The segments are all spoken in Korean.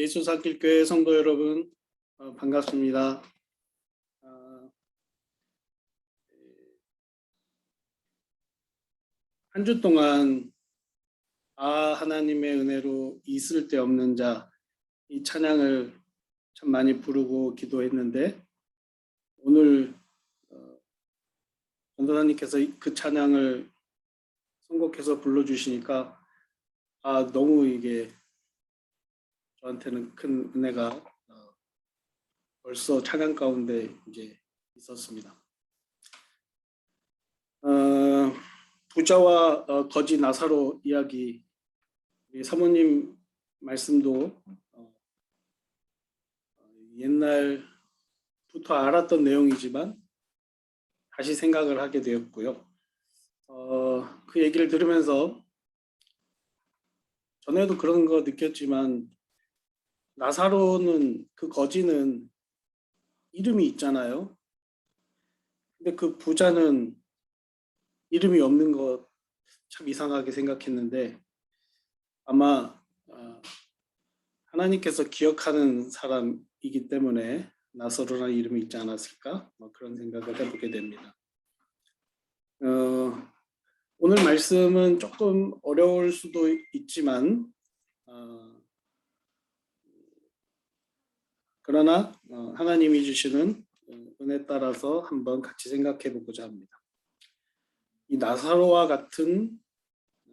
예수 산길교회 성도 여러분, 반갑습니다. 한 주 동안 하나님의 은혜로 있을 데 없는 자, 이 찬양을 참 많이 부르고 기도했는데, 오늘 전도사님께서 그 찬양을 선곡해서 불러주시니까 너무 이게 저한테는 큰 은혜가 벌써 찬양 가운데 이제 있었습니다. 부자와 거지 나사로 이야기, 우리 사모님 말씀도 옛날부터 알았던 내용이지만 다시 생각을 하게 되었고요. 그 얘기를 들으면서 전에도 그런 거 느꼈지만, 나사로는, 그 거지는 이름이 있잖아요. 근데 그 부자는 이름이 없는 거 참 이상하게 생각했는데, 아마 하나님께서 기억하는 사람이기 때문에 나사로라는 이름이 있지 않았을까? 그런 생각을 해보게 됩니다. 오늘 말씀은 조금 어려울 수도 있지만, 그러나 하나님이 주시는 은혜 따라서 한번 같이 생각해 보고자 합니다. 이 나사로와 같은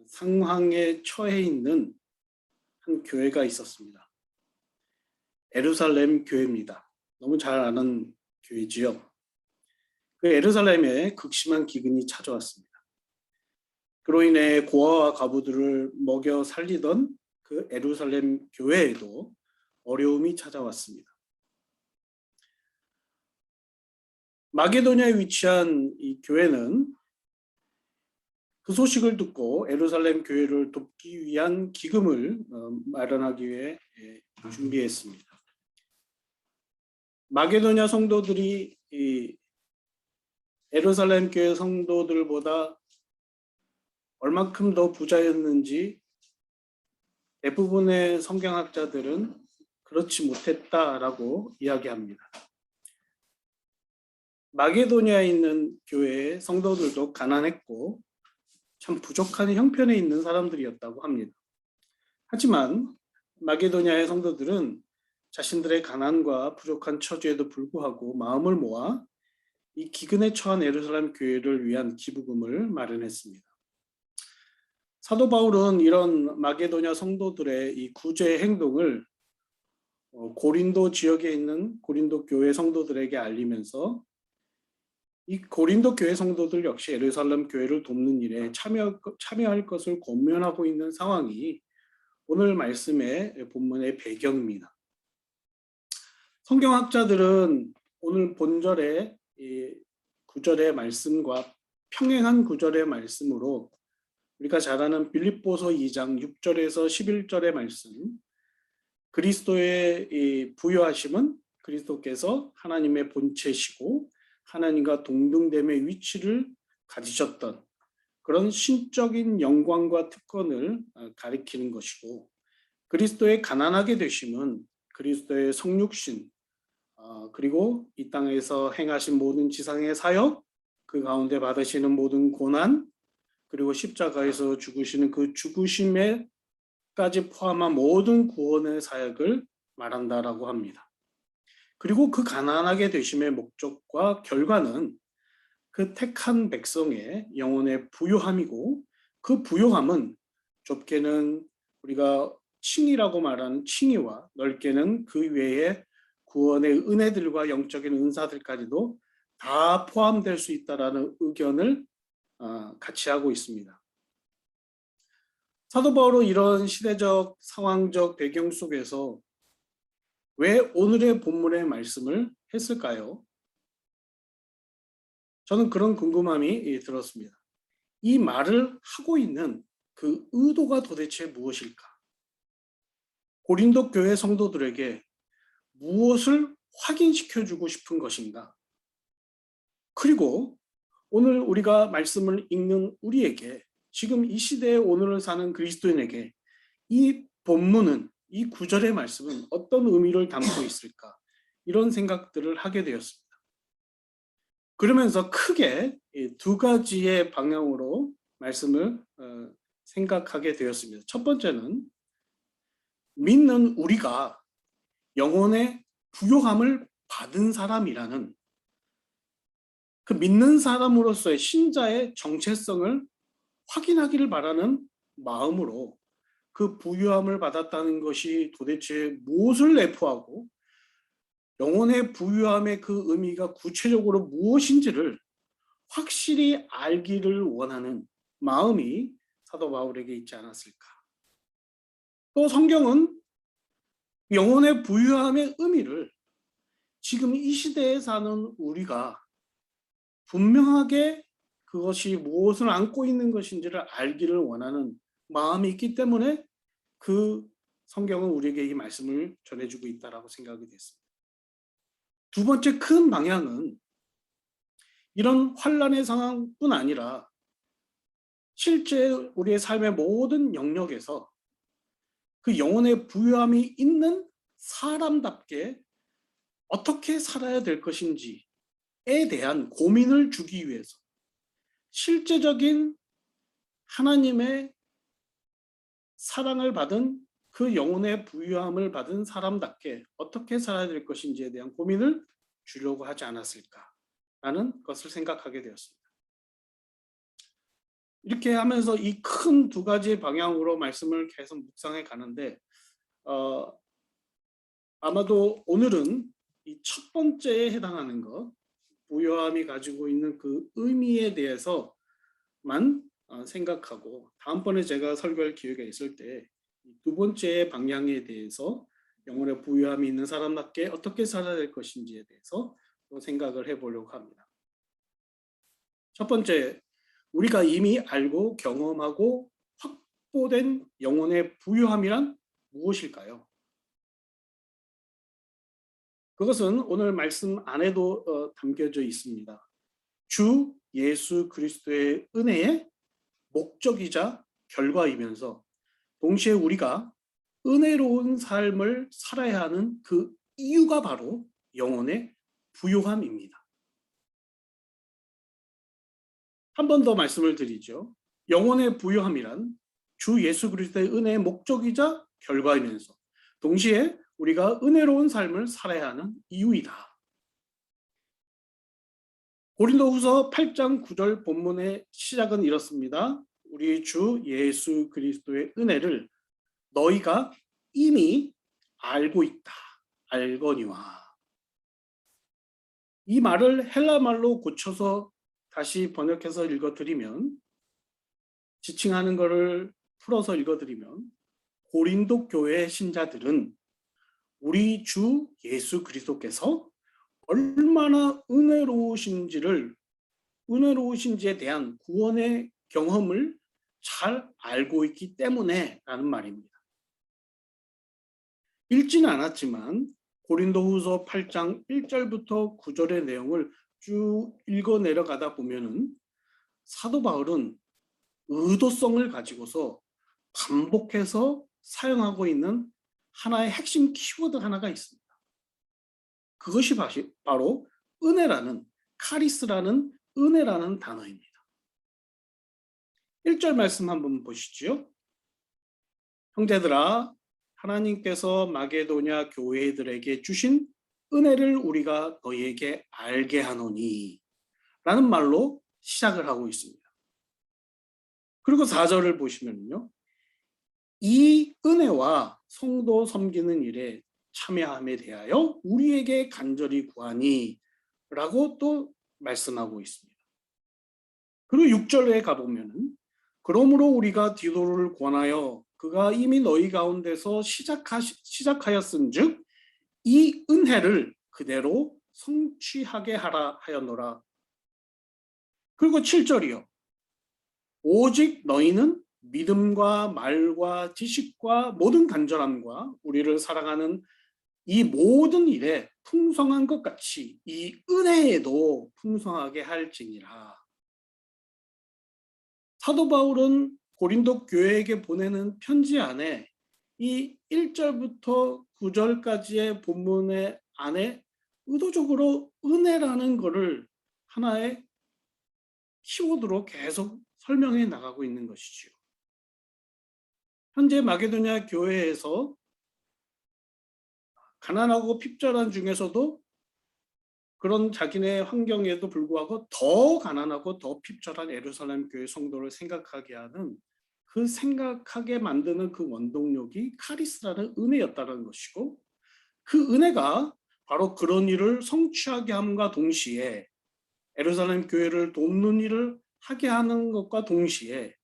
상황에 처해 있는 한 교회가 있었습니다. 예루살렘 교회입니다. 너무 잘 아는 교회지요. 그 예루살렘에 극심한 기근이 찾아왔습니다. 그로 인해 고아와 과부들을 먹여 살리던 그 예루살렘 교회에도 어려움이 찾아왔습니다. 마게도냐에 위치한 이 교회는 그 소식을 듣고 예루살렘 교회를 돕기 위한 기금을 마련하기 위해 준비했습니다. 마게도냐 성도들이 이 예루살렘 교회 성도들보다 얼만큼 더 부자였는지 대부분의 성경학자들은 그렇지 못했다라고 이야기합니다. 마게도냐에 있는 교회의 성도들도 가난했고 참 부족한 형편에 있는 사람들이었다고 합니다. 하지만 마게도냐의 성도들은 자신들의 가난과 부족한 처지에도 불구하고 마음을 모아 이 기근에 처한 예루살렘 교회를 위한 기부금을 마련했습니다. 사도 바울은 이런 마게도냐 성도들의 이 구제 행동을 고린도 지역에 있는 고린도 교회 성도들에게 알리면서 이 고린도 교회 성도들 역시 예루살렘 교회를 돕는 일에 참여할 것을 권면하고 있는 상황이 오늘 말씀의 본문의 배경입니다. 성경학자들은 오늘 본절의 9절의 말씀과 평행한 9절의 말씀으로 우리가 잘 아는 빌립보서 2장 6절에서 11절의 말씀, 그리스도의 부요하심은 그리스도께서 하나님의 본체시고 하나님과 동등됨의 위치를 가지셨던 그런 신적인 영광과 특권을 가리키는 것이고, 그리스도의 가난하게 되심은 그리스도의 성육신, 그리고 이 땅에서 행하신 모든 지상의 사역, 그 가운데 받으시는 모든 고난, 그리고 십자가에서 죽으시는 그 죽으심에까지 포함한 모든 구원의 사역을 말한다라고 합니다. 그리고 그 가난하게 되심의 목적과 결과는 그 택한 백성의 영혼의 부요함이고, 그 부요함은 좁게는 우리가 칭의라고 말하는 칭의와 넓게는 그 외에 구원의 은혜들과 영적인 은사들까지도 다 포함될 수 있다라는 의견을 같이 하고 있습니다. 사도 바울은 이런 시대적 상황적 배경 속에서 왜 오늘의 본문의 말씀을 했을까요? 저는 그런 궁금함이 들었습니다. 이 말을 하고 있는 그 의도가 도대체 무엇일까? 고린도 교회 성도들에게 무엇을 확인시켜주고 싶은 것인가? 그리고 오늘 우리가 말씀을 읽는 우리에게, 지금 이 시대에 오늘을 사는 그리스도인에게 이 본문은, 이 구절의 말씀은 어떤 의미를 담고 있을까? 이런 생각들을 하게 되었습니다. 그러면서 크게 두 가지의 방향으로 말씀을 생각하게 되었습니다. 첫 번째는 믿는 우리가 영혼의 부요함을 받은 사람이라는 그 믿는 사람으로서의 신자의 정체성을 확인하기를 바라는 마음으로 그 부유함을 받았다는 것이 도대체 무엇을 내포하고 영혼의 부유함의 그 의미가 구체적으로 무엇인지를 확실히 알기를 원하는 마음이 사도 바울에게 있지 않았을까. 또 성경은 영혼의 부유함의 의미를 지금 이 시대에 사는 우리가 분명하게 그것이 무엇을 안고 있는 것인지를 알기를 원하는 마음이 있기 때문에 그 성경은 우리에게 이 말씀을 전해주고 있다라고 생각이 됐습니다. 두 번째 큰 방향은 이런 환란의 상황뿐 아니라 실제 우리의 삶의 모든 영역에서 그 영혼의 부유함이 있는 사람답게 어떻게 살아야 될 것인지에 대한 고민을 주기 위해서 실제적인 하나님의 사랑을 받은 그 영혼의 부유함을 받은 사람답게 어떻게 살아야 될 것인지에 대한 고민을 주려고 하지 않았을까라는 것을 생각하게 되었습니다. 이렇게 하면서 이 큰 두 가지 방향으로 말씀을 계속 묵상해 가는데 아마도 오늘은 이 첫 번째에 해당하는 것, 부요함이 가지고 있는 그 의미에 대해서만 생각하고 다음번에 제가 설교할 기회가 있을 때 두 번째 방향에 대해서 영혼의 부유함이 있는 사람답게 어떻게 살아야 될 것인지에 대해서 또 생각을 해보려고 합니다. 첫 번째, 우리가 이미 알고 경험하고 확보된 영혼의 부유함이란 무엇일까요? 그것은 오늘 말씀 안에도 담겨져 있습니다. 주 예수 그리스도의 은혜의 목적이자 결과이면서 동시에 우리가 은혜로운 삶을 살아야 하는 그 이유가 바로 영혼의 부요함입니다. 한 번 더 말씀을 드리죠. 영혼의 부요함이란 주 예수 그리스도의 은혜의 목적이자 결과이면서 동시에 우리가 은혜로운 삶을 살아야 하는 이유이다. 고린도후서 8장 9절 본문의 시작은 이렇습니다. 우리 주 예수 그리스도의 은혜를 너희가 이미 알고 있다. 알거니와. 이 말을 헬라말로 고쳐서 다시 번역해서 읽어드리면 지칭하는 것을 풀어서 읽어드리면 고린도 교회 신자들은 우리 주 예수 그리스도께서 얼마나 은혜로우신지에 대한 구원의 경험을 잘 알고 있기 때문에 라는 말입니다. 읽지는 않았지만 고린도후서 8장 1절부터 9절의 내용을 쭉 읽어 내려가다 보면은 사도 바울은 의도성을 가지고서 반복해서 사용하고 있는 하나의 핵심 키워드 하나가 있습니다. 그것이 바로 은혜라는, 카리스라는 은혜라는 단어입니다. 1절 말씀 한번 보시죠. 형제들아, 하나님께서 마게도냐 교회들에게 주신 은혜를 우리가 너희에게 알게 하노니 라는 말로 시작을 하고 있습니다. 그리고 4절을 보시면요. 이 은혜와 성도 섬기는 일에 참여함에 대하여 우리에게 간절히 구하니 라고 또 말씀하고 있습니다. 그리고 6절에 가보면 그러므로 우리가 디도를 권하여 그가 이미 너희 가운데서 시작하였은즉 이 은혜를 그대로 성취하게 하라 하였노라. 그리고 7절이요. 오직 너희는 믿음과 말과 지식과 모든 간절함과 우리를 사랑하는 이 모든 일에 풍성한 것 같이 이 은혜에도 풍성하게 할지니라. 사도 바울은 고린도 교회에게 보내는 편지 안에 이 1절부터 9절까지의 본문의 안에 의도적으로 은혜라는 것을 하나의 키워드로 계속 설명해 나가고 있는 것이지요. 현재 마게도냐 교회에서 가난하고 핍절한 중에서도 그런 자기네 환경에도 불구하고 더 가난하고 더 핍절한 예루살렘 교회 성도를 생각하게 하는, 그 생각하게 만드는 그 원동력이 카리스라는 은혜였다는 것이고, 그 은혜가 바로 그런 일을 성취하게 함과 동시에 예루살렘 교회를 돕는 일을 하게 하는 것과 동시에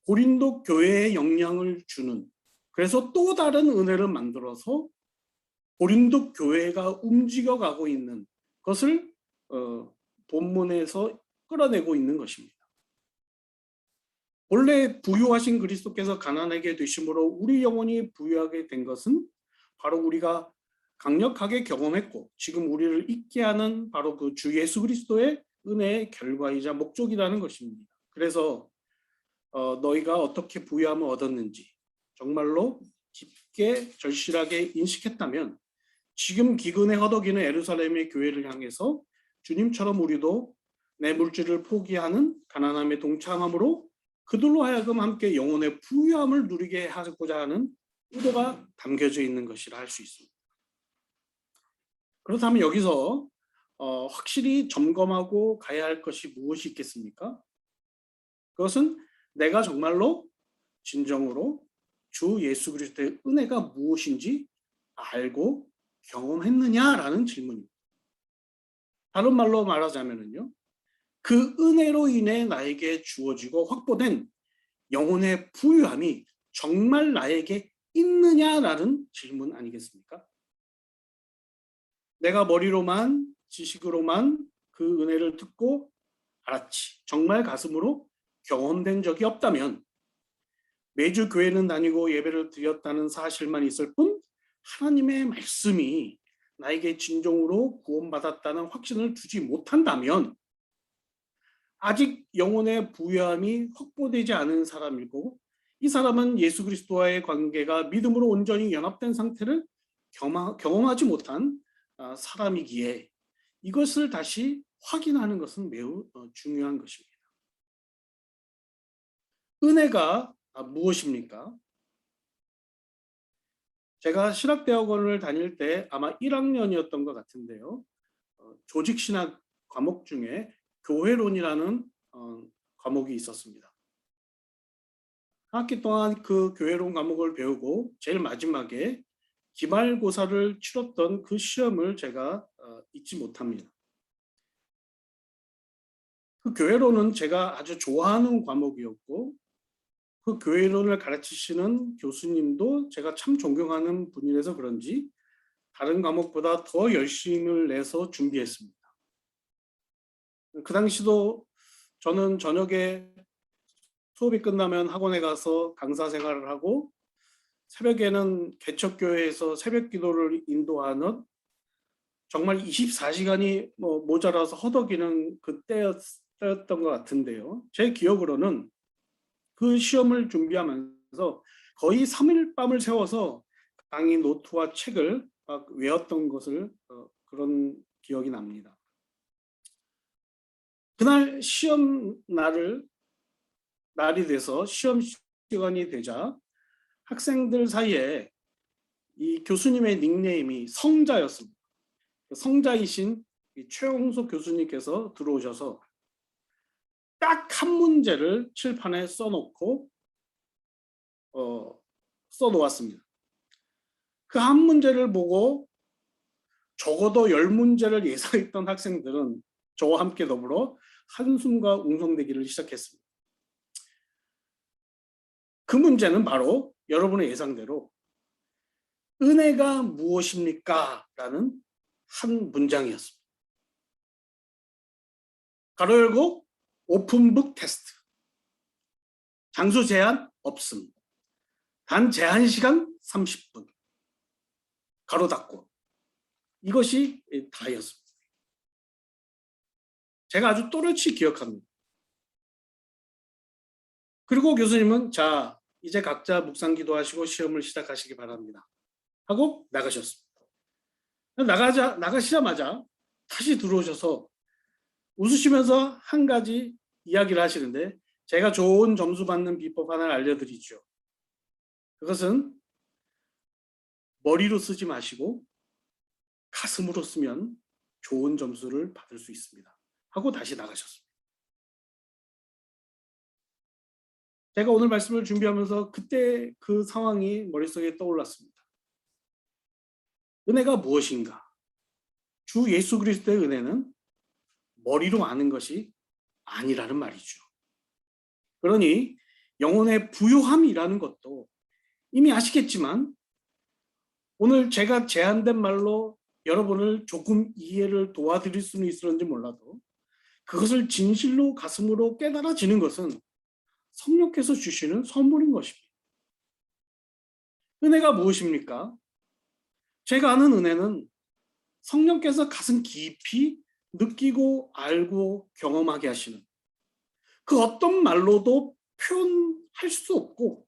고린도 교회에 영향을 주는, 그래서 또 다른 은혜를 만들어서 고린도 교회가 움직여가고 있는 것을 본문에서 끌어내고 있는 것입니다. 본래 부유하신 그리스도께서 가난하게 되심으로 우리 영혼이 부유하게 된 것은 바로 우리가 강력하게 경험했고 지금 우리를 있게 하는 바로 그 주 예수 그리스도의 은혜의 결과이자 목적이라는 것입니다. 그래서 너희가 어떻게 부유함을 얻었는지 정말로 깊게 절실하게 인식했다면 지금 기근에 허덕이는 예루살렘의 교회를 향해서 주님처럼 우리도 내 물질을 포기하는 가난함에 동참함으로 그들로 하여금 함께 영혼의 부유함을 누리게 하고자 하는 의도가 담겨져 있는 것이라 할 수 있습니다. 그렇다면 여기서 확실히 점검하고 가야 할 것이 무엇이 있겠습니까? 그것은 내가 정말로 진정으로 주 예수 그리스도의 은혜가 무엇인지 알고 경험했느냐라는 질문입니다. 다른 말로 말하자면요, 그 은혜로 인해 나에게 주어지고 확보된 영혼의 부유함이 정말 나에게 있느냐라는 질문 아니겠습니까? 내가 머리로만 지식으로만 그 은혜를 듣고 알았지, 정말 가슴으로 경험된 적이 없다면 매주 교회는 다니고 예배를 드렸다는 사실만 있을 뿐 하나님의 말씀이 나에게 진정으로 구원받았다는 확신을 주지 못한다면 아직 영혼의 부유함이 확보되지 않은 사람이고, 이 사람은 예수 그리스도와의 관계가 믿음으로 온전히 연합된 상태를 경험하지 못한 사람이기에 이것을 다시 확인하는 것은 매우 중요한 것입니다. 은혜가 무엇입니까? 제가 신학대학원을 다닐 때 아마 1학년이었던 것 같은데요. 조직신학 과목 중에 교회론이라는 과목이 있었습니다. 한 학기 동안 그 교회론 과목을 배우고 제일 마지막에 기말고사를 치렀던 그 시험을 제가 잊지 못합니다. 그 교회론은 제가 아주 좋아하는 과목이었고 그 교회론을 가르치시는 교수님도 제가 참 존경하는 분이라서 그런지 다른 과목보다 더 열심을 내서 준비했습니다. 그 당시도 저는 저녁에 수업이 끝나면 학원에 가서 강사 생활을 하고 새벽에는 개척교회에서 새벽 기도를 인도하는, 정말 24시간이 모자라서 허덕이는 그때였던 것 같은데요. 제 기억으로는 그 시험을 준비하면서 거의 3일 밤을 새워서 강의 노트와 책을 막 외웠던 것을 그런 기억이 납니다. 그날 시험 날이 돼서 시험 시간이 되자 학생들 사이에 이 교수님의 닉네임이 성자였습니다. 성자이신 최홍석 교수님께서 들어오셔서 딱 한 문제를 칠판에 써놓고 써놓았습니다. 그 한 문제를 보고 적어도 10문제를 예상했던 학생들은 저와 함께 더불어 한숨과 웅성대기를 시작했습니다. 그 문제는 바로 여러분의 예상대로 은혜가 무엇입니까? 라는 한 문장이었습니다. 가로 열고 오픈북 테스트. 장소 제한 없음. 단 제한 시간 30분. 가로 닫고. 이것이 다였습니다. 제가 아주 또렷이 기억합니다. 그리고 교수님은 자, 이제 각자 묵상 기도하시고 시험을 시작하시기 바랍니다. 하고 나가셨습니다. 나가시자마자 다시 들어오셔서 웃으시면서 한 가지 이야기를 하시는데 제가 좋은 점수 받는 비법 하나를 알려드리죠. 그것은 머리로 쓰지 마시고 가슴으로 쓰면 좋은 점수를 받을 수 있습니다. 하고 다시 나가셨습니다. 제가 오늘 말씀을 준비하면서 그때 그 상황이 머릿속에 떠올랐습니다. 은혜가 무엇인가? 주 예수 그리스도의 은혜는 머리로 아는 것이 아니라는 말이죠. 그러니 영혼의 부요함이라는 것도 이미 아시겠지만 오늘 제가 제안된 말로 여러분을 조금 이해를 도와드릴 수는 있을지 몰라도 그것을 진실로 가슴으로 깨달아지는 것은 성령께서 주시는 선물인 것입니다. 은혜가 무엇입니까? 제가 아는 은혜는 성령께서 가슴 깊이 느끼고 알고 경험하게 하시는 그 어떤 말로도 표현할 수 없고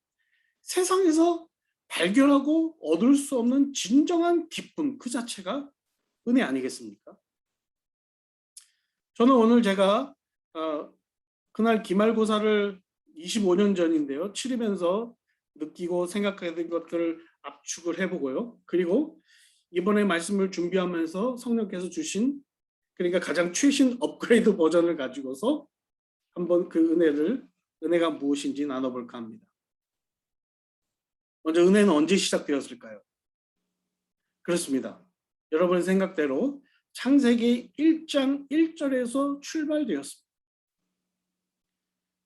세상에서 발견하고 얻을 수 없는 진정한 기쁨 그 자체가 은혜 아니겠습니까? 저는 오늘 제가 그날 기말고사를 25년 전인데요. 치르면서 느끼고 생각하는 것들을 압축을 해보고요. 그리고 이번에 말씀을 준비하면서 성령께서 주신 그러니까 가장 최신 업그레이드 버전을 가지고서 한번 그 은혜가 무엇인지 나눠볼까 합니다. 먼저 은혜는 언제 시작되었을까요? 그렇습니다. 여러분의 생각대로 창세기 1장 1절에서 출발되었습니다.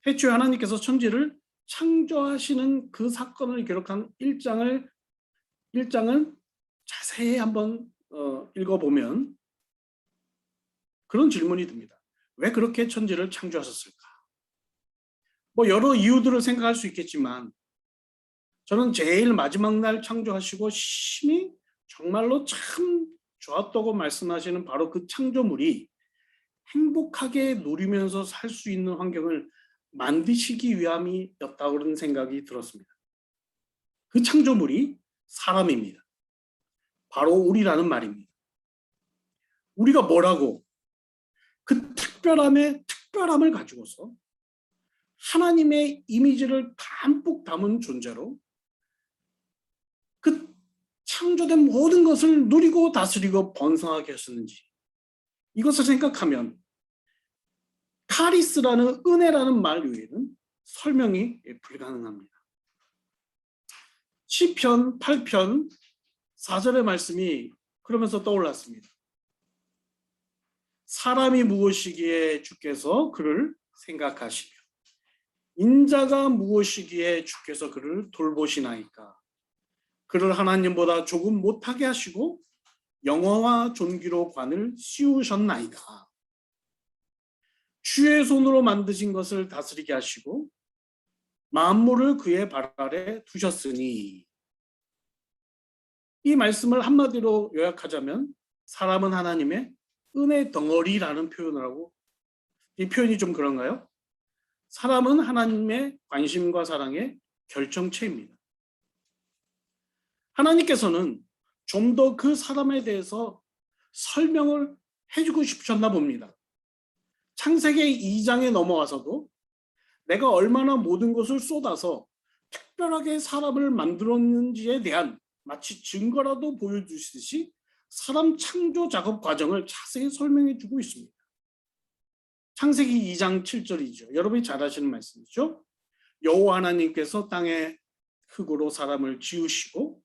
태초에 하나님께서 천지를 창조하시는 그 사건을 기록한 1장을 자세히 한번 읽어보면 그런 질문이 듭니다. 왜 그렇게 천지를 창조하셨을까? 여러 이유들을 생각할 수 있겠지만 저는 제일 마지막 날 창조하시고 심히 정말로 참 좋았다고 말씀하시는 바로 그 창조물이 행복하게 누리면서 살 수 있는 환경을 만드시기 위함이었다고 그런 생각이 들었습니다. 그 창조물이 사람입니다. 바로 우리라는 말입니다. 우리가 뭐라고? 그 특별함을 가지고서 하나님의 이미지를 담뿍 담은 존재로 그 창조된 모든 것을 누리고 다스리고 번성하게 하셨는지 이것을 생각하면 카리스라는 은혜라는 말 외에는 설명이 불가능합니다. 시편 8편 4절의 말씀이 그러면서 떠올랐습니다. 사람이 무엇이기에 주께서 그를 생각하시며 인자가 무엇이기에 주께서 그를 돌보시나이까. 그를 하나님보다 조금 못하게 하시고 영화와 존귀로 관을 씌우셨나이다. 주의 손으로 만드신 것을 다스리게 하시고 만물을 그의 발 아래 두셨으니. 이 말씀을 한마디로 요약하자면 사람은 하나님의 은혜 덩어리라는 표현을 하고, 이 표현이 좀 그런가요? 사람은 하나님의 관심과 사랑의 결정체입니다. 하나님께서는 좀 더 그 사람에 대해서 설명을 해주고 싶으셨나 봅니다. 창세기 2장에 넘어와서도 내가 얼마나 모든 것을 쏟아서 특별하게 사람을 만들었는지에 대한 마치 증거라도 보여주시듯이 사람 창조 작업 과정을 자세히 설명해 주고 있습니다. 창세기 2장 7절이죠. 여러분이 잘 아시는 말씀이죠. 여호와 하나님께서 땅의 흙으로 사람을 지으시고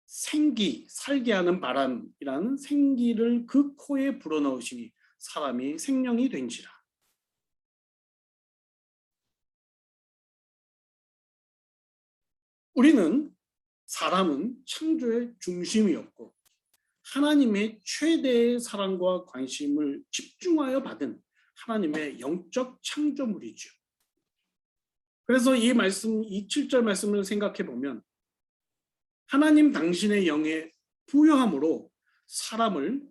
살게 하는 바람이라는 생기를 그 코에 불어넣으시니 사람이 생명이 된지라. 사람은 창조의 중심이었고 하나님의 최대의 사랑과 관심을 집중하여 받은 하나님의 영적 창조물이죠. 그래서 이 7절 말씀을 생각해 보면 하나님 당신의 영의 부여함으로 사람을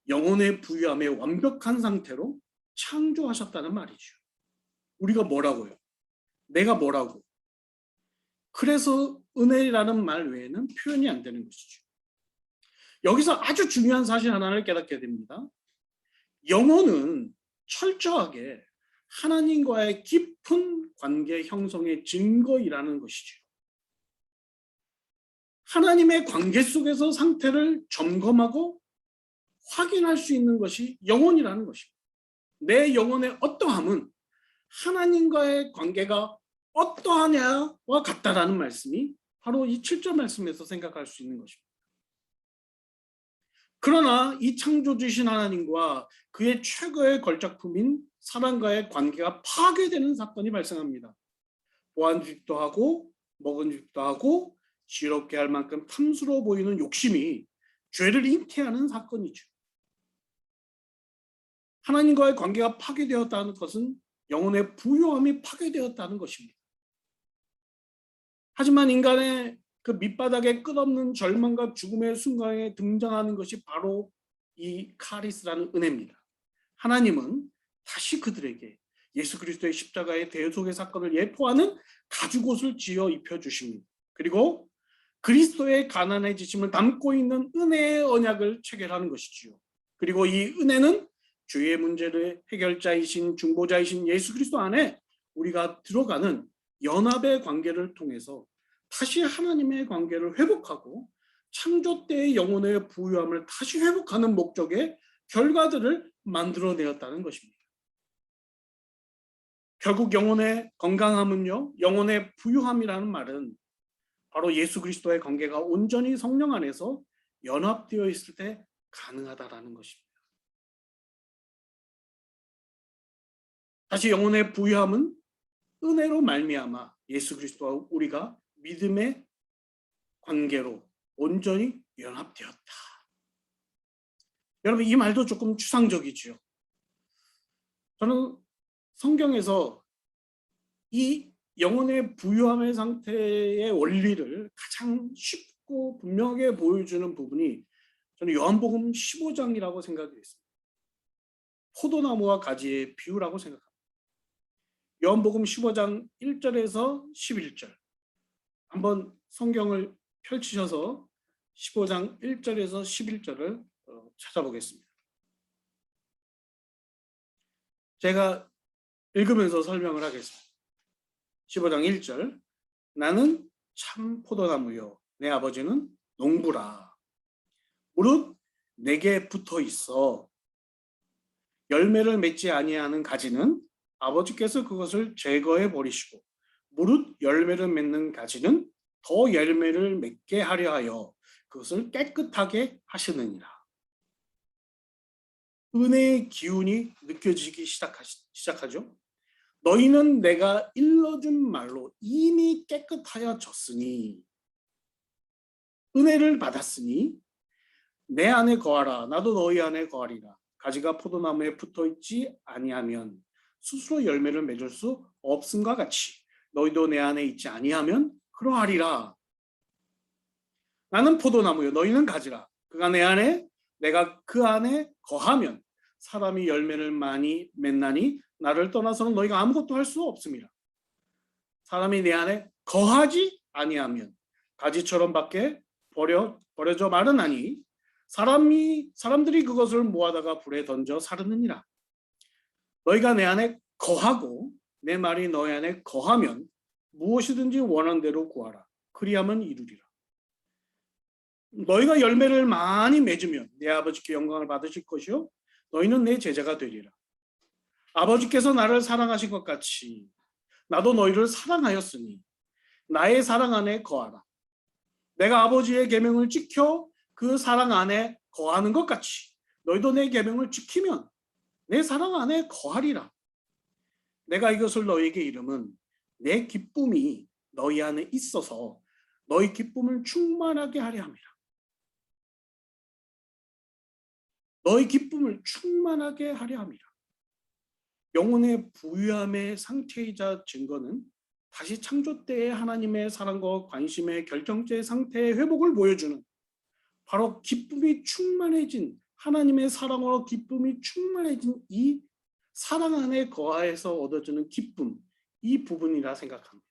영혼의 부여함의 완벽한 상태로 창조하셨다는 말이죠. 우리가 뭐라고요? 내가 뭐라고? 그래서 은혜라는 말 외에는 표현이 안 되는 것이죠. 여기서 아주 중요한 사실 하나를 깨닫게 됩니다. 영혼은 철저하게 하나님과의 깊은 관계 형성의 증거이라는 것이죠. 하나님의 관계 속에서 상태를 점검하고 확인할 수 있는 것이 영혼이라는 것입니다. 내 영혼의 어떠함은 하나님과의 관계가 어떠하냐와 같다라는 말씀이 바로 이 7절 말씀에서 생각할 수 있는 것입니다. 그러나 이 창조주신 하나님과 그의 최고의 걸작품인 사람과의 관계가 파괴되는 사건이 발생합니다. 보안짓도 하고 먹은 짓도 하고 지롭게 할 만큼 탐스러워 보이는 욕심이 죄를 잉태하는 사건이죠. 하나님과의 관계가 파괴되었다는 것은 영혼의 부요함이 파괴되었다는 것입니다. 하지만 인간의 그 밑바닥에 끝없는 절망과 죽음의 순간에 등장하는 것이 바로 이 카리스라는 은혜입니다. 하나님은 다시 그들에게 예수 그리스도의 십자가의 대속의 사건을 예포하는 가죽옷을 지어 입혀주십니다. 그리고 그리스도의 가난해지심을 담고 있는 은혜의 언약을 체결하는 것이지요. 그리고 이 은혜는 죄의 문제를 해결자이신 중보자이신 예수 그리스도 안에 우리가 들어가는 연합의 관계를 통해서 다시 하나님의 관계를 회복하고 창조 때의 영혼의 부유함을 다시 회복하는 목적의 결과들을 만들어내었다는 것입니다. 결국 영혼의 건강함은요, 영혼의 부유함이라는 말은 바로 예수 그리스도의 관계가 온전히 성령 안에서 연합되어 있을 때 가능하다라는 것입니다. 다시 영혼의 부유함은 은혜로 말미암아 예수 그리스도와 우리가 믿음의 관계로 온전히 연합되었다. 여러분, 이 말도 조금 추상적이죠. 저는 성경에서 이 영혼의 부유함의 상태의 원리를 가장 쉽고 분명하게 보여주는 부분이 저는 요한복음 15장이라고 생각이 있습니다. 포도나무와 가지의 비유라고 생각합니다. 요한복음 15장 1절에서 11절. 한번 성경을 펼치셔서 15장 1절에서 11절을 찾아보겠습니다. 제가 읽으면서 설명을 하겠습니다. 15장 1절. 나는 참 포도나무요 내 아버지는 농부라. 무릇 내게 붙어 있어 열매를 맺지 아니하는 가지는 아버지께서 그것을 제거해 버리시고 무릇 열매를 맺는 가지는 더 열매를 맺게 하려 하여 그것을 깨끗하게 하시느니라. 은혜의 기운이 느껴지기 시작하죠. 너희는 내가 일러준 말로 이미 깨끗하여졌으니 은혜를 받았으니 내 안에 거하라 나도 너희 안에 거하리라. 가지가 포도나무에 붙어있지 아니하면 스스로 열매를 맺을 수 없음과 같이 너희도 내 안에 있지 아니하면 그러하리라. 나는 포도나무요 너희는 가지라. 그가 내 안에 내가 그 안에 거하면 사람이 열매를 많이 맺나니 나를 떠나서는 너희가 아무것도 할 수 없습니다. 사람이 내 안에 거하지 아니하면 가지처럼 밖에 버려져 마르나니 사람들이 그것을 모아다가 불에 던져 사르느니라. 너희가 내 안에 거하고 내 말이 너희 안에 거하면 무엇이든지 원하는 대로 구하라. 그리하면 이루리라. 너희가 열매를 많이 맺으면 내 아버지께 영광을 받으실 것이요 너희는 내 제자가 되리라. 아버지께서 나를 사랑하신 것 같이 나도 너희를 사랑하였으니 나의 사랑 안에 거하라. 내가 아버지의 계명을 지켜 그 사랑 안에 거하는 것 같이 너희도 내 계명을 지키면 내 사랑 안에 거하리라. 내가 이것을 너희에게 이름은 내 기쁨이 너희 안에 있어서 너희 기쁨을 충만하게 하려 함이라. 너희 기쁨을 충만하게 하려 함이라. 영혼의 부유함의 상태이자 증거는 다시 창조 때의 하나님의 사랑과 관심의 결정체 상태의 회복을 보여주는 바로 기쁨이 충만해진 하나님의 사랑으로 기쁨이 충만해진 이 사랑 안에 거하여서 얻어지는 기쁨 이 부분이라 생각합니다.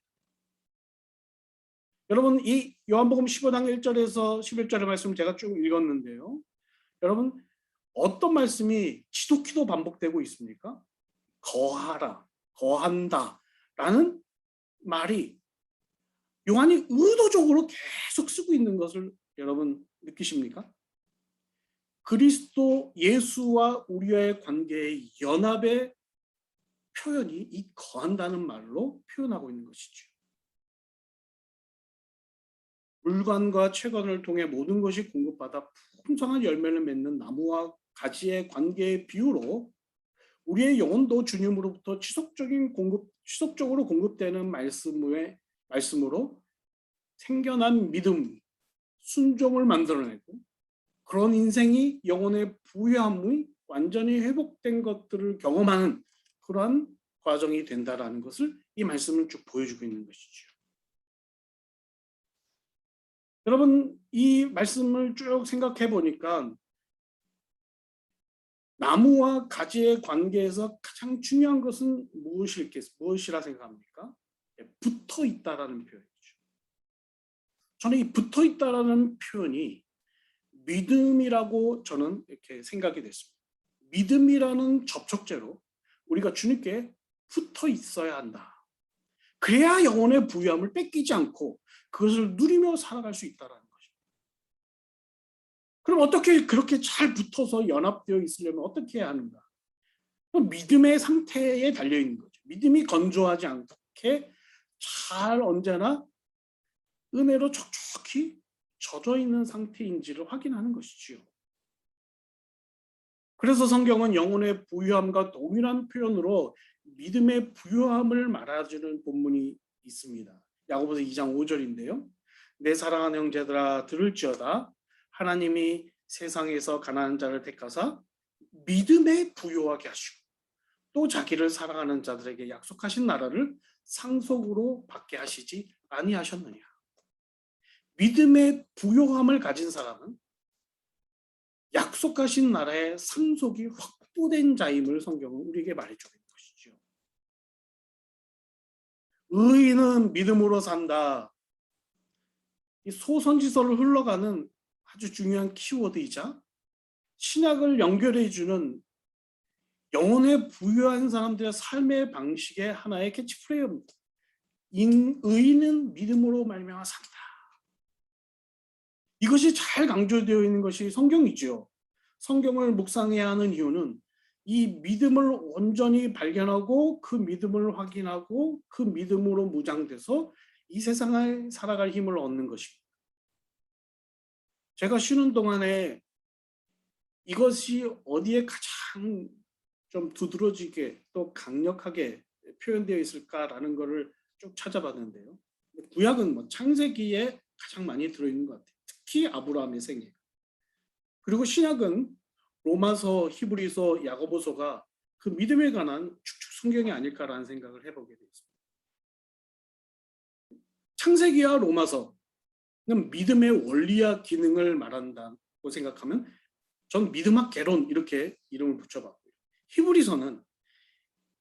여러분 이 요한복음 15장 1절에서 11절의 말씀을 제가 쭉 읽었는데요. 여러분 어떤 말씀이 지독히도 반복되고 있습니까? 거하라, 거한다 라는 말이 요한이 의도적으로 계속 쓰고 있는 것을 여러분 느끼십니까? 그리스도 예수와 우리의 관계의 연합의 표현이 이 거한다는 말로 표현하고 있는 것이죠. 물관과 채관을 통해 모든 것이 공급받아 풍성한 열매를 맺는 나무와 가지의 관계의 비유로 우리의 영혼도 주님으로부터 지속적으로 공급되는 말씀으로 생겨난 믿음, 순종을 만들어내고 그런 인생이 영혼의 부유함이 완전히 회복된 것들을 경험하는 그러한 과정이 된다라는 것을 이 말씀을 쭉 보여주고 있는 것이죠. 여러분 이 말씀을 쭉 생각해 보니까 나무와 가지의 관계에서 가장 중요한 것은 무엇이라 생각합니까? 붙어 있다라는 표현이죠. 저는 이 붙어 있다라는 표현이 믿음이라고 저는 이렇게 생각이 됐습니다. 믿음이라는 접촉제로 우리가 주님께 붙어 있어야 한다. 그래야 영혼의 부유함을 뺏기지 않고 그것을 누리며 살아갈 수 있다는 것입니다. 그럼 어떻게 그렇게 잘 붙어서 연합되어 있으려면 어떻게 해야 하는가? 믿음의 상태에 달려있는 거죠. 믿음이 건조하지 않게 잘 언제나 은혜로 촉촉히 젖어 있는 상태인지를 확인하는 것이지요. 그래서 성경은 영혼의 부유함과 동일한 표현으로 믿음의 부유함을 말해주는 본문이 있습니다. 야고보서 2장 5절인데요. 내 사랑하는 형제들아 들을지어다 하나님이 세상에서 가난한 자를 택하사 믿음에 부유하게 하시고 또 자기를 사랑하는 자들에게 약속하신 나라를 상속으로 받게 하시지 아니하셨느냐. 믿음의 부요함을 가진 사람은 약속하신 나라의 상속이 확보된 자임을 성경은 우리에게 말해주고 있는 것이죠. 의인은 믿음으로 산다. 이 소선지서를 흘러가는 아주 중요한 키워드이자 신약을 연결해주는 영혼에 부유한 사람들의 삶의 방식의 하나의 캐치프레이즈입니다. 의인은 믿음으로 말미암아 산다. 이것이 잘 강조되어 있는 것이 성경이죠. 성경을 묵상해야 하는 이유는 이 믿음을 온전히 발견하고 그 믿음을 확인하고 그 믿음으로 무장돼서 이 세상을 살아갈 힘을 얻는 것입니다. 제가 쉬는 동안에 이것이 어디에 가장 좀 두드러지게 또 강력하게 표현되어 있을까라는 것을 쭉 찾아봤는데요. 구약은 창세기에 가장 많이 들어있는 것 같아요. 특히 아브라함의 생애. 그리고 신약은 로마서, 히브리서, 야고보서가 그 믿음에 관한 축축 성경이 아닐까라는 생각을 해보게 되었습니다. 창세기와 로마서는 믿음의 원리와 기능을 말한다고 생각하면 전 믿음학 개론 이렇게 이름을 붙여봤고요. 히브리서는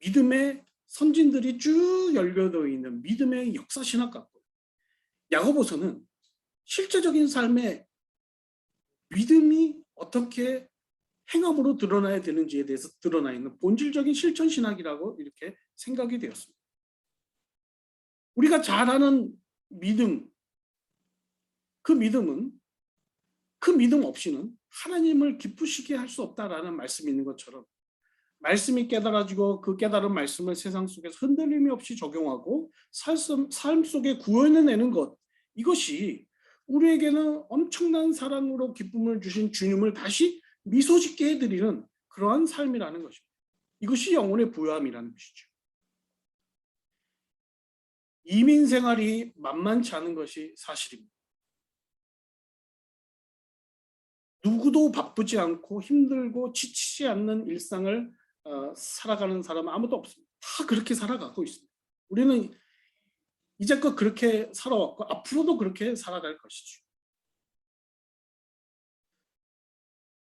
믿음의 선진들이 쭉 연결되어 있는 믿음의 역사신학 같고요. 야고보서는 실제적인 삶에 믿음이 어떻게 행함으로 드러나야 되는지에 대해서 드러나 있는 본질적인 실천신학이라고 이렇게 생각이 되었습니다. 우리가 잘 아는 믿음, 그 믿음 없이는 하나님을 기쁘시게 할 수 없다라는 말씀이 있는 것처럼 말씀이 깨달아지고 그 깨달은 말씀을 세상 속에서 흔들림이 없이 적용하고 삶 속에 구원해내는 것, 이것이 우리에게는 엄청난 사랑으로 기쁨을 주신 주님을 다시 미소 짓게 해드리는 그러한 삶이라는 것입니다. 이것이 영혼의 부요함이라는 것이죠. 이민 생활이 만만치 않은 것이 사실입니다. 누구도 바쁘지 않고 힘들고 지치지 않는 일상을 살아가는 사람은 아무도 없습니다. 다 그렇게 살아가고 있습니다. 우리는 이제껏 그렇게 살아왔고 앞으로도 그렇게 살아갈 것이죠.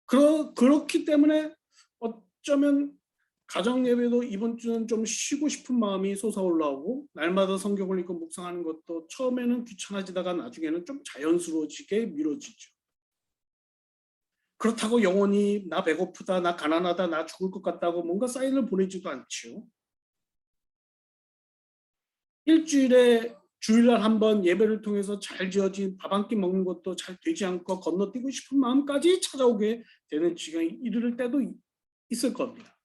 그렇기 때문에 어쩌면 가정 예배도 이번 주는 좀 쉬고 싶은 마음이 솟아올라오고 날마다 성경을 읽고 묵상하는 것도 처음에는 귀찮아지다가 나중에는 좀 자연스러워지게 미뤄지죠. 그렇다고 영원히 나 배고프다, 나 가난하다, 나 죽을 것 같다고 뭔가 사인을 보내지도 않죠. 일주일에 주일날 한번 예배를 통해서 잘 지어진 밥 한 끼 먹는 것도 잘 되지 않고 건너뛰고 싶은 마음까지 찾아오게 되는 지경에 이르를 때도 있을 겁니다.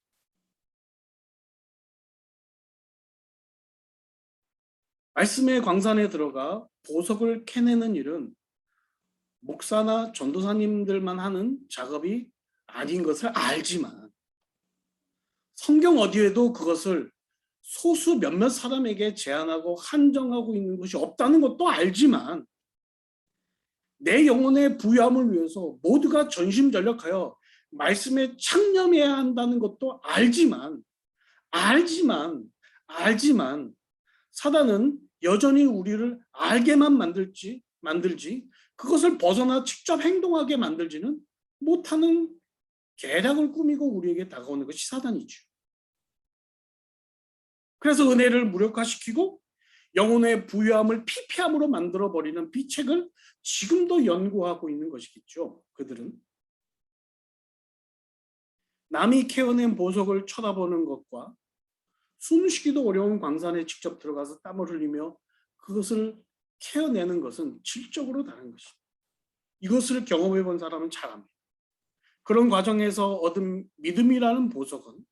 말씀의 광산에 들어가 보석을 캐내는 일은 목사나 전도사님들만 하는 작업이 아닌 것을 알지만 성경 어디에도 그것을 소수 몇몇 사람에게 제한하고 한정하고 있는 것이 없다는 것도 알지만 내 영혼의 부유함을 위해서 모두가 전심전력하여 말씀에 창념해야 한다는 것도 알지만 사단은 여전히 우리를 알게만 만들지 그것을 벗어나 직접 행동하게 만들지는 못하는 계략을 꾸미고 우리에게 다가오는 것이 사단이죠. 그래서 은혜를 무력화시키고 영혼의 부유함을 피폐함으로 만들어버리는 비책을 지금도 연구하고 있는 것이겠죠. 그들은 남이 캐어낸 보석을 쳐다보는 것과 숨쉬기도 어려운 광산에 직접 들어가서 땀을 흘리며 그것을 캐어내는 것은 질적으로 다른 것입니다. 이것을 경험해 본 사람은 잘 압니다. 그런 과정에서 얻은 믿음이라는 보석은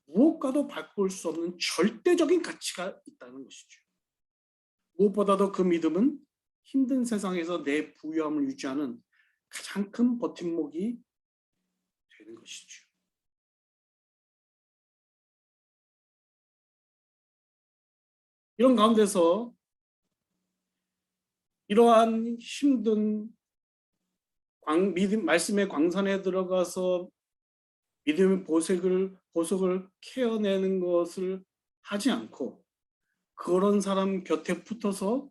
무엇과도 바꿀 수 없는 절대적인 가치가 있다는 것이죠. 무엇보다도 그 믿음은 힘든 세상에서 내 부유함을 유지하는 가장 큰 버팀목이 되는 것이죠. 이런 가운데서 이러한 힘든 말씀의 광산에 들어가서 믿음의 보석을 캐어내는 것을 하지 않고 그런 사람 곁에 붙어서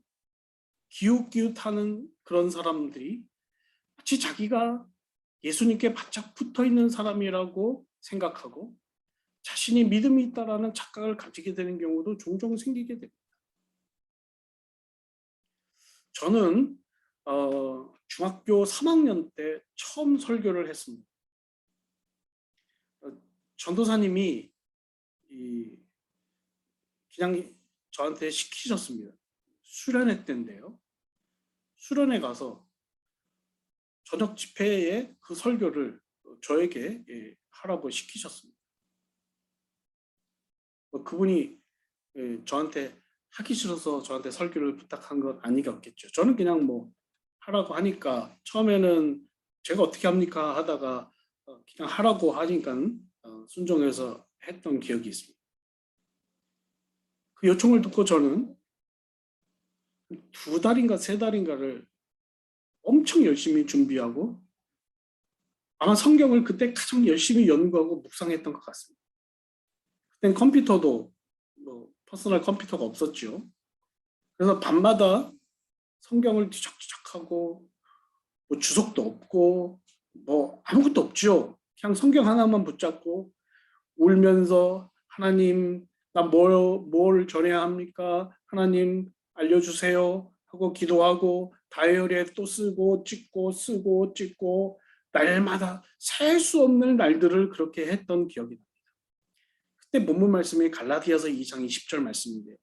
기웃기웃하는 그런 사람들이 마치 자기가 예수님께 바짝 붙어 있는 사람이라고 생각하고 자신이 믿음이 있다라는 착각을 가지게 되는 경우도 종종 생기게 됩니다. 저는 중학교 3학년 때 처음 설교를 했습니다. 전도사님이 그냥 저한테 시키셨습니다. 수련회 때인데요. 수련회 가서 저녁 집회에 그 설교를 저에게 하라고 시키셨습니다. 그분이 저한테 하기 싫어서 저한테 설교를 부탁한 건 아니겠죠. 저는 그냥 뭐 하라고 하니까 처음에는 제가 어떻게 합니까 하다가 그냥 하라고 하니까 순종해서 했던 기억이 있습니다. 그 요청을 듣고 저는 2달인가 3달인가를 엄청 열심히 준비하고 아마 성경을 그때 가장 열심히 연구하고 묵상했던 것 같습니다. 그땐 컴퓨터도 퍼스널 컴퓨터가 없었죠. 그래서 밤마다 성경을 뒤적뒤적하고 뭐 주석도 없고 뭐 아무것도 없죠. 그냥 성경 하나만 붙잡고 울면서 하나님 나 뭘 전해야 합니까? 하나님 알려주세요 하고 기도하고 다이어리에 또 쓰고 찍고 날마다 셀 수 없는 날들을 그렇게 했던 기억이 납니다. 그때 본문 말씀이 갈라디아서 2장 20절 말씀인데요.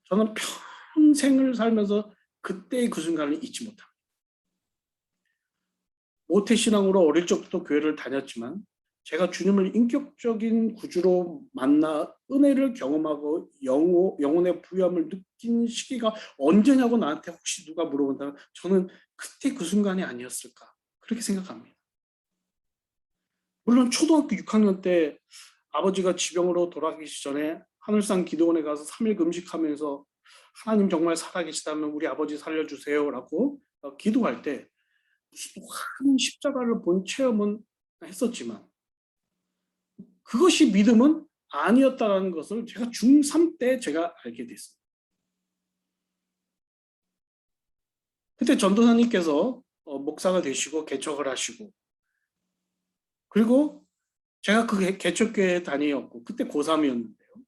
저는 평생을 살면서 그때의 그 순간을 잊지 못합니다. 모태신앙으로 어릴 적부터 교회를 다녔지만 제가 주님을 인격적인 구주로 만나 은혜를 경험하고 영혼의 부유함을 느낀 시기가 언제냐고 나한테 혹시 누가 물어본다면 저는 그때 그 순간이 아니었을까 그렇게 생각합니다. 물론 초등학교 6학년 때 아버지가 지병으로 돌아가시기 전에 하늘산 기도원에 가서 3일 금식하면서 하나님 정말 살아계시다면 우리 아버지 살려주세요라고 기도할 때 무슨 큰 십자가를 본 체험은 했었지만 그것이 믿음은 아니었다는 것을 제가 중3 때 제가 알게 됐습니다. 그때 전도사님께서 목사가 되시고 개척을 하시고 그리고 제가 그 개척교회 다니었고 그때 고3이었는데요.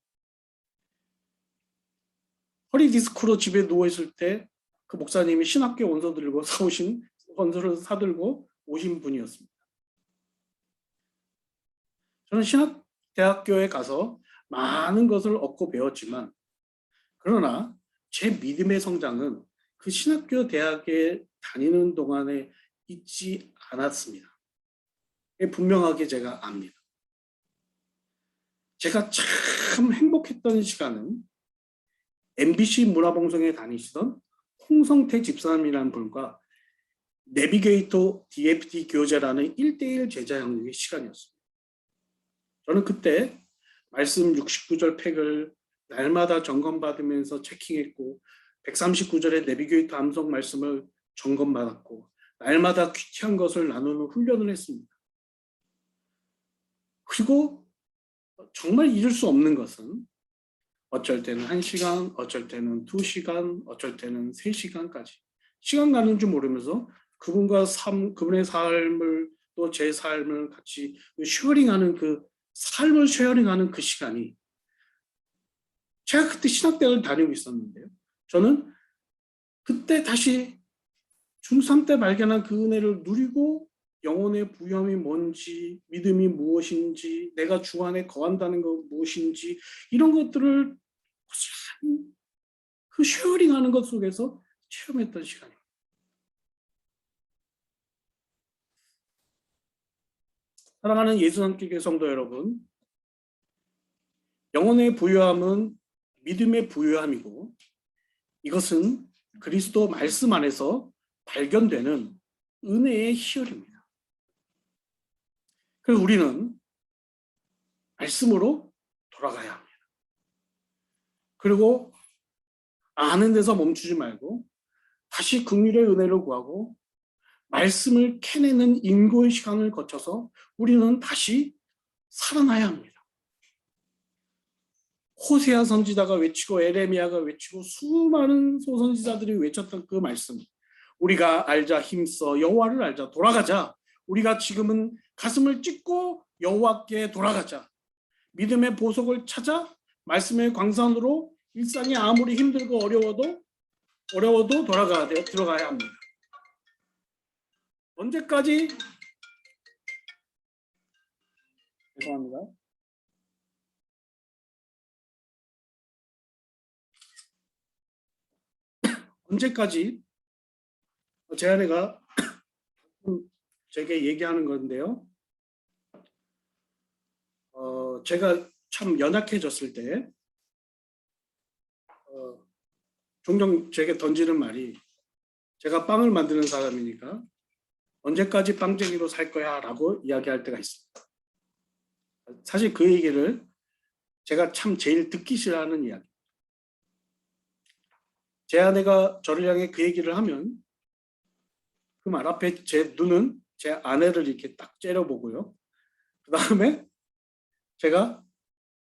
허리 디스크로 집에 누워 있을 때 그 목사님이 신학교 원서 들고 사오신 원서를 사들고 오신 분이었습니다. 저는 신학대학교에 가서 많은 것을 얻고 배웠지만 그러나 제 믿음의 성장은 그 신학교 대학에 다니는 동안에 있지 않았습니다. 분명하게 제가 압니다. 제가 참 행복했던 시간은 MBC 문화방송에 다니시던 홍성태 집사님이라는 분과 내비게이터 DFT 교재라는 1:1 제자 양육의 시간이었습니다. 저는 그때 말씀 69절 팩을 날마다 점검받으면서 체킹했고 139절의 내비게이터 암송 말씀을 점검받았고 날마다 귀한 것을 나누는 훈련을 했습니다. 그리고 정말 잊을 수 없는 것은 어쩔 때는 1시간, 어쩔 때는 2시간, 어쩔 때는 3시간까지 시간 가는 줄 모르면서 그분의 삶을 또 제 삶을 같이 쉐어링하는 그 삶을 쉐어링하는 그 시간이 제가 그때 신학대학을 다니고 있었는데요. 저는 그때 다시 중3 때 발견한 그 은혜를 누리고 영혼의 부유함이 뭔지, 믿음이 무엇인지, 내가 주 안에 거한다는 것 무엇인지 이런 것들을 그 쉐어링하는 것 속에서 체험했던 시간입니다. 사랑하는 예수 함께 성도 여러분, 영혼의 부유함은 믿음의 부유함이고 이것은 그리스도 말씀 안에서 발견되는 은혜의 희열입니다. 그래서 우리는 말씀으로 돌아가야 합니다. 그리고 아는 데서 멈추지 말고 다시 긍휼의 은혜를 구하고 말씀을 캐내는 인고의 시간을 거쳐서 우리는 다시 살아나야 합니다. 호세아 선지자가 외치고 에레미야가 외치고 수많은 소선지자들이 외쳤던 그 말씀, 우리가 알자 힘써 여호와를 알자 돌아가자. 우리가 지금은 가슴을 찢고 여호와께 돌아가자. 믿음의 보석을 찾아 말씀의 광산으로 일상이 아무리 힘들고 어려워도 들어가야 합니다. 언제까지 죄송합니다. 언제까지 제 아내가 제게 얘기하는 건데요. 제가 참 연약해졌을 때 종종 제게 던지는 말이 제가 빵을 만드는 사람이니까 언제까지 빵쟁이로 살 거야 라고 이야기할 때가 있습니다. 사실 그 얘기를 제가 참 제일 듣기 싫어하는 이야기. 제 아내가 저를 향해 그 얘기를 하면 그 말 앞에 제 눈은 제 아내를 이렇게 딱 째려보고요. 그 다음에 제가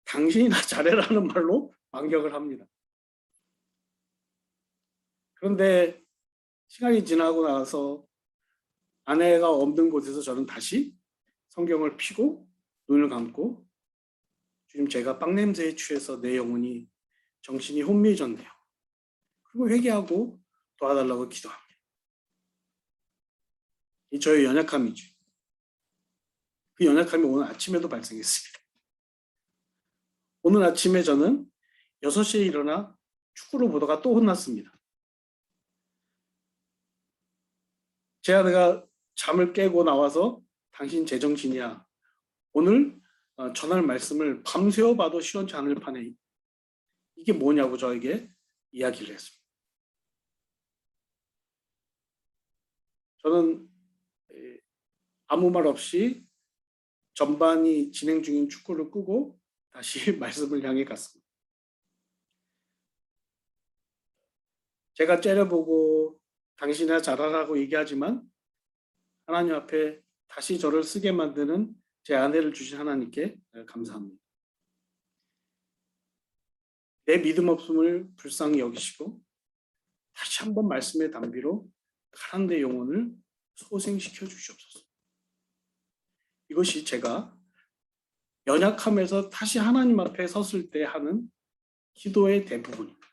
당신이나 잘해라는 말로 반격을 합니다. 그런데 시간이 지나고 나서 아내가 없는 곳에서 저는 다시 성경을 펴고 눈을 감고 주님 제가 빵 냄새에 취해서 내 영혼이 정신이 혼미해졌네요. 그리고 회개하고 도와달라고 기도합니다. 이 저의 연약함이죠. 그 연약함이 오늘 아침에도 발생했습니다. 오늘 아침에 저는 6시에 일어나 축구를 보다가 또 혼났습니다. 제 아내가 잠을 깨고 나와서 당신 제정신이야. 오늘 전할 말씀을 밤새워 봐도 시원치 않을 판에 이게 뭐냐고 저에게 이야기를 했습니다. 저는 아무 말 없이 전반이 진행 중인 축구를 끄고 다시 말씀을 향해 갔습니다. 제가 째려보고 당신이나 잘하라고 얘기하지만 하나님 앞에 다시 저를 쓰게 만드는 제 아내를 주신 하나님께 감사합니다. 내 믿음 없음을 불쌍히 여기시고 다시 한번 말씀의 단비로 가난 내 영혼을 소생시켜 주시옵소서. 이것이 제가 연약함에서 다시 하나님 앞에 섰을 때 하는 기도의 대부분입니다.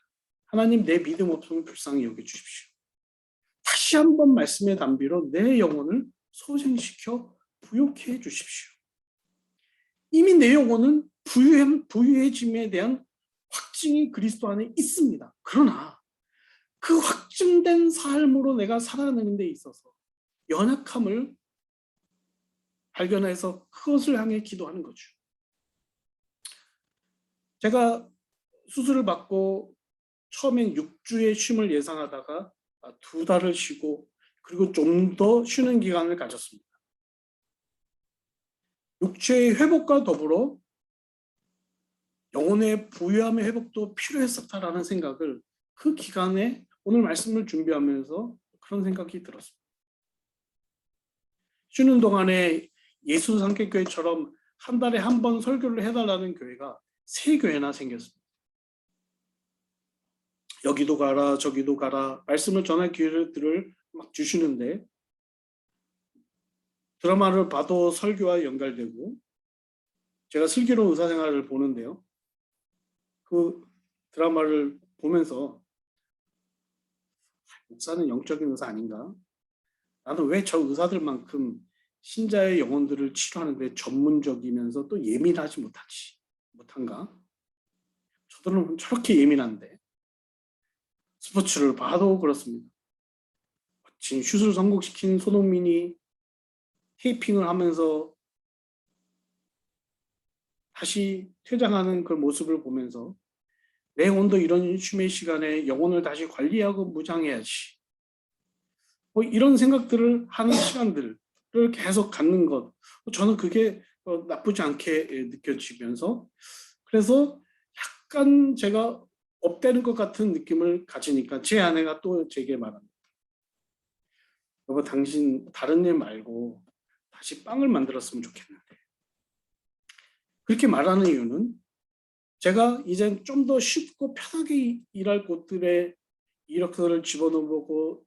하나님, 내 믿음 없음을 불쌍히 여겨주십시오. 다시 한번 말씀의 단비로 내 영혼을 소생시켜 부욕해 해 주십시오. 이미 내 영혼은 부유해짐에 대한 확증이 그리스도 안에 있습니다. 그러나 그 확증된 삶으로 내가 살아가는 데 있어서 연약함을 발견해서 그것을 향해 기도하는 거죠. 제가 수술을 받고 처음엔 6주의 쉼을 예상하다가 2달을 쉬고 그리고 좀 더 쉬는 기간을 가졌습니다. 육체의 회복과 더불어 영혼의 부유함의 회복도 필요했었다라는 생각을 그 기간에 오늘 말씀을 준비하면서 그런 생각이 들었습니다. 쉬는 동안에 예수 상계교회처럼 한 달에 한 번 설교를 해달라는 교회가 3교회나 생겼습니다. 여기도 가라 저기도 가라 말씀을 전할 기회를 막 주시는데 드라마를 봐도 설교와 연결되고 제가 슬기로운 의사생활을 보는데요. 그 드라마를 보면서 목사는 영적인 의사 아닌가? 나는 왜 저 의사들만큼 신자의 영혼들을 치료하는데 전문적이면서 또 예민하지 못한가? 저들은 저렇게 예민한데 스포츠를 봐도 그렇습니다. 지금 슛을 성공시킨 손흥민이 테이핑을 하면서 다시 퇴장하는 그 모습을 보면서 내 영혼도 이런 쉼의 시간에 영혼을 다시 관리하고 무장해야지. 이런 생각들을 하는 시간들을 계속 갖는 것. 저는 그게 나쁘지 않게 느껴지면서 그래서 약간 제가 업되는 것 같은 느낌을 가지니까 제 아내가 또 제게 말합니다. 여보, 당신 다른 일 말고 다시 빵을 만들었으면 좋겠는데. 그렇게 말하는 이유는 제가 이제 좀 더 쉽고 편하게 일할 곳들에 이력서를 집어넣어보고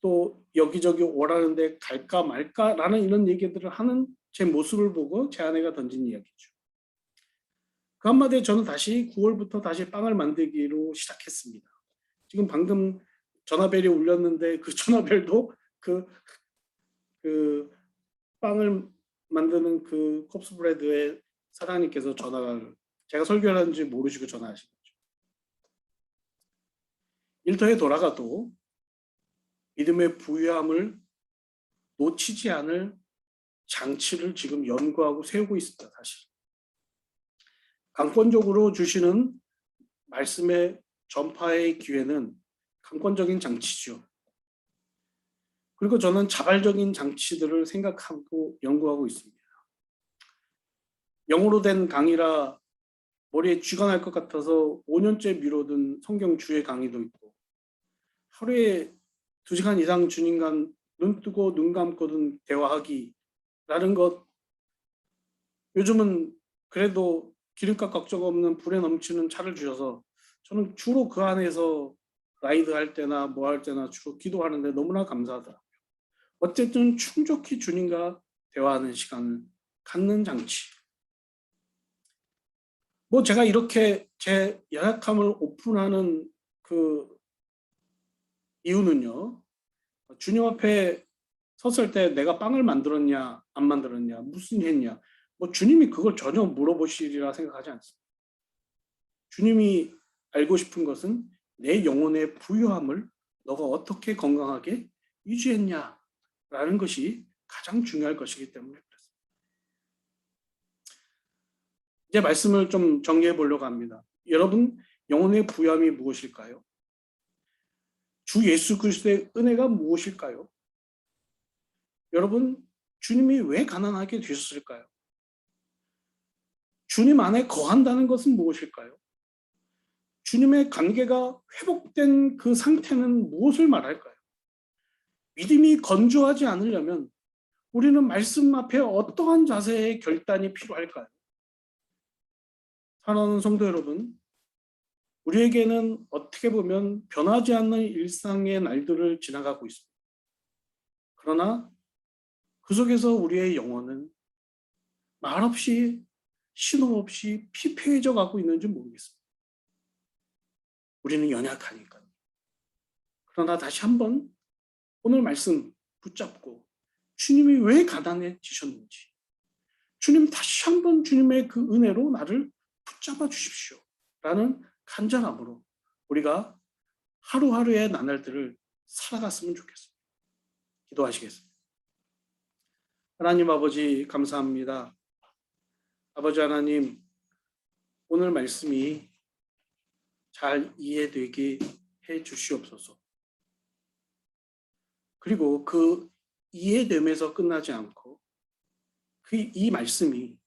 또 여기저기 오라는데 갈까 말까라는 이런 얘기들을 하는 제 모습을 보고 제 아내가 던진 이야기죠. 그 한마디에 저는 다시 9월부터 다시 빵을 만들기로 시작했습니다. 지금 방금 전화벨이 울렸는데 그 전화벨도 그 빵을 만드는 그 콥스 브레드의 사장님께서 전화를 제가 설교를 하는지 모르시고 전화하신 거죠. 일터에 돌아가도 믿음의 부유함을 놓치지 않을 장치를 지금 연구하고 세우고 있습니다. 사실. 강권적으로 주시는 말씀의 전파의 기회는 강권적인 장치죠. 그리고 저는 자발적인 장치들을 생각하고 연구하고 있습니다. 영어로 된 강의라 머리에 쥐가 날 것 같아서 5년째 미뤄둔 성경 주의 강의도 있고 하루에 2시간 이상 주님과 눈 뜨고 눈 감고든 대화하기라는 것 요즘은 그래도 기름값 걱정 없는 불에 넘치는 차를 주셔서 저는 주로 그 안에서 라이드 할 때나 뭐 할 때나 주로 기도하는데 너무나 감사하더라고요. 어쨌든 충족히 주님과 대화하는 시간을 갖는 장치. 제가 이렇게 제 연약함을 오픈하는 그 이유는요. 주님 앞에 섰을 때 내가 빵을 만들었냐 안 만들었냐 무슨 했냐 주님이 그걸 전혀 물어보시리라 생각하지 않습니다. 주님이 알고 싶은 것은 내 영혼의 부유함을 너가 어떻게 건강하게 유지했냐라는 것이 가장 중요할 것이기 때문에 그렇습니다. 이제 말씀을 좀 정리해 보려고 합니다. 여러분, 영혼의 부유함이 무엇일까요? 주 예수 그리스도의 은혜가 무엇일까요? 여러분, 주님이 왜 가난하게 되셨을까요? 주님 안에 거한다는 것은 무엇일까요? 주님의 관계가 회복된 그 상태는 무엇을 말할까요? 믿음이 건조하지 않으려면 우리는 말씀 앞에 어떠한 자세의 결단이 필요할까요? 사랑하는 성도 여러분, 우리에게는 어떻게 보면 변하지 않는 일상의 날들을 지나가고 있습니다. 그러나 그 속에서 우리의 영혼은 말없이 신호 없이 피폐해져 가고 있는지 모르겠습니다. 우리는 연약하니까요. 그러나 다시 한번 오늘 말씀 붙잡고 주님이 왜 가난해지셨는지, 주님 다시 한번 주님의 그 은혜로 나를 붙잡아 주십시오 라는 간절함으로 우리가 하루하루의 나날들을 살아갔으면 좋겠습니다. 기도하시겠습니다. 하나님 아버지 감사합니다. 아버지 하나님, 오늘 말씀이 잘 이해되게 해 주시옵소서. 그리고 그 이해됨에서 끝나지 않고 이 말씀이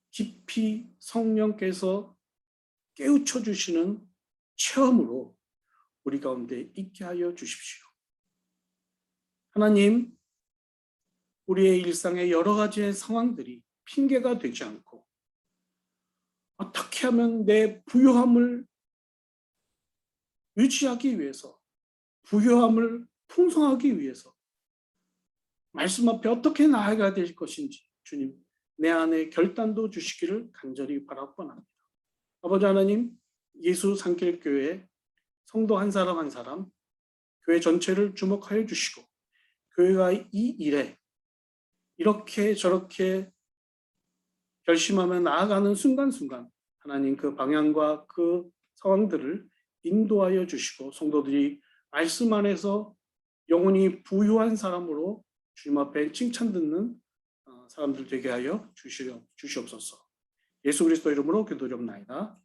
깊이 성령께서 깨우쳐 주시는 체험으로 우리 가운데 있게 하여 주십시오. 하나님, 우리의 일상의 여러 가지의 상황들이 핑계가 되지 않고 어떻게 하면 내 부요함을 유지하기 위해서, 부요함을 풍성하기 위해서 말씀 앞에 어떻게 나아가야 될 것인지 주님, 내 안에 결단도 주시기를 간절히 바라옵나이다. 아버지 하나님, 예수 산길교회 성도 한 사람 한 사람, 교회 전체를 주목하여 주시고 교회가 이 일에 이렇게 저렇게 결심하며 나아가는 순간순간 하나님 그 방향과 그 상황들을 인도하여 주시고 성도들이 말씀 안에서 영혼이 부유한 사람으로 주님 앞에 칭찬 듣는 사람들 되게 하여 주시옵소서. 예수 그리스도 이름으로 기도드립나이다.